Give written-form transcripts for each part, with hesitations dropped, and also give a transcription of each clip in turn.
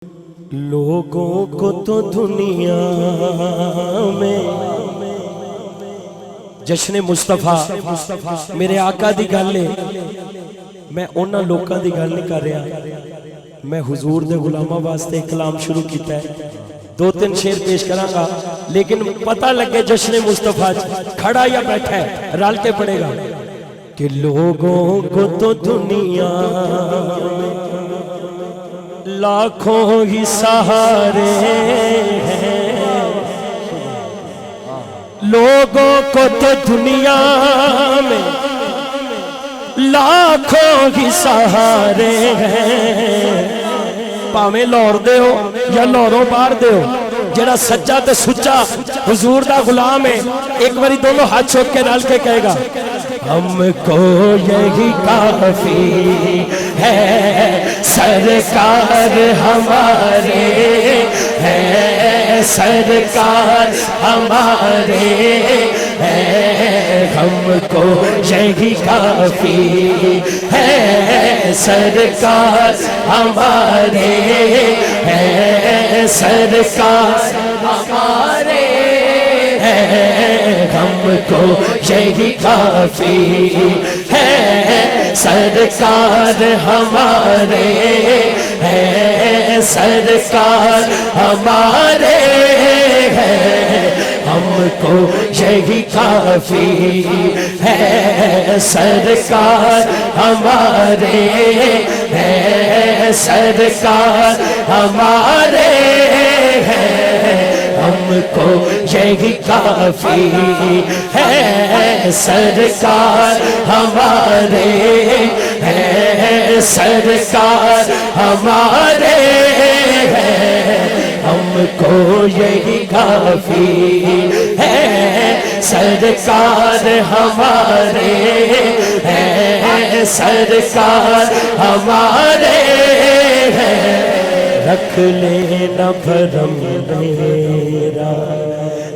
لوگوں کو تو دنیا میں جشن مصطفیٰ میرے آقا دی گل ہے، میں انہاں لوکاں دی گل نہیں کر رہا، میں حضور دے غلاماں واسطے کلام شروع کیتا ہے، دو تین شعر پیش کراں گا، لیکن پتہ لگے جشن مصطفیٰ کھڑا یا بیٹھا ہے، رل کے پڑے گا کہ لوگوں کو تو دنیا میں لاکھوں ہی سہارے ہیں، لوگوں کو تو دنیا میں لاکھوں ہی سہارے ہیں، پاویں لاہور دے ہو یا لاہوروں باہر دے ہو، جڑا سچا تے سچا حضور دا غلام ہے، ایک باری دونوں ہاتھ چھوٹ کے رل کے کہے گا ہم کو یہی کافی ہے، سرکار ہمارے ہیں، سرکار ہمارے ہیں، ہم کو یہی کافی ہے، سرکار ہمارے ہیں، سرکار ہمارے ہیں، ہم کو یہی کافی ہے، سرکار ہمارے ہیں، سرکار ہمارے ہیں، ہم کو یہی کافی ہے، سرکار ہمارے ہیں، سرکار ہمارے ہیں، ہم کو یہی کافی ہے، سرکار ہمارے ہیں، سرکار ہمارے ہیں، ہم کو یہی کافی ہے، سرکار ہمارے ہیں، سرکار ہمارے ہیں، رکھ لینا بھرم میرا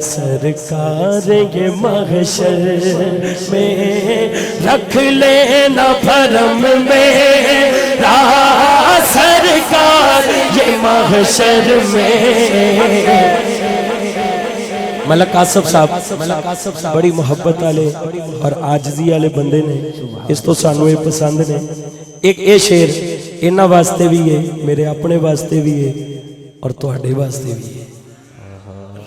سرکار یہ محشر میں، رکھ لینا بھرم میرا سرکار یہ محشر میں۔ ملک آصف صاحب بڑی محبت والے اور عاجزی والے بندے نے، اس تو سانو یہ پسند نے، ایک اے شعر انہاں واسطے بھی ہے، میرے اپنے واسطے بھی ہے اور تہاڈے واسطے بھی ہے۔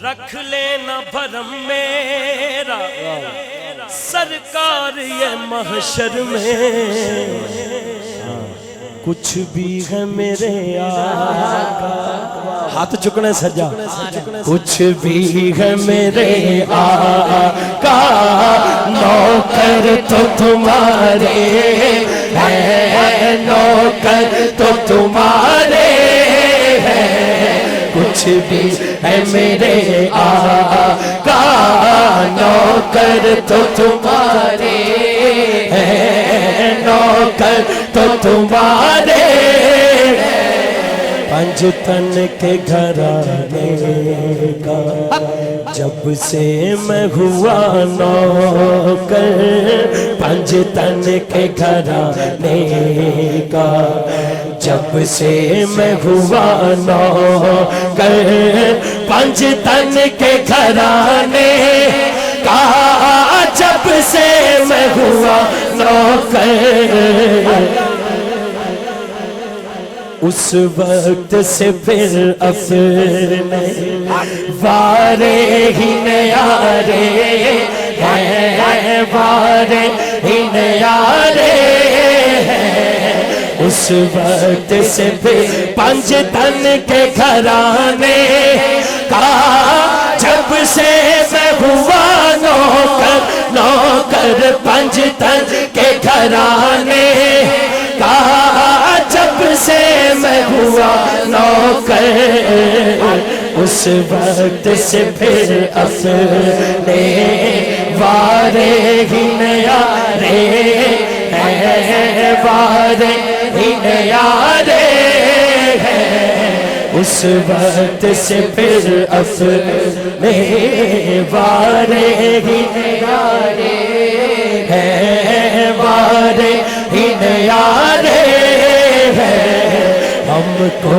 رکھ لینا بھرم میرا سرکار یہ محشر میں، کچھ بھی ہے میرے آقا، ہاتھ چکنے سجا، کچھ بھی ہے میرے آقا، نوکر تو تمہارے ہیں، نوکر تو تمہارے ہیں، کچھ بھی ہے میرے آقا، نوکر تو تمہارے ہیں، نوکر تو تمہارے ہیں، پنج تن کے گھرانے کا جب سے میں ہوا نوکر، پنج تن کے گھرانے کا جب سے میں ہوا نوکر، پنج تن کے گھرانے کا جب سے میں ہوا نوکر، اس وقت سے پھر اپنے وارے ہی نیارے ہیں، وارے ہی نیارے ہیں، اس وقت سے پھر پنج تن کے گھرانے کا جب سے میں ہوا نوکر، نوکر پنج تن کے گھرانے کا جب سے میں ہوا نوکر، اس وقت سے پھر اپنے وارے ہی نیارے ہیں، وارے ہی نیارے ہیں، اس وقت سے پھر اپنے وارے ہی نیارے ہیں، وارے ہی نیارے ہیں، ہم کو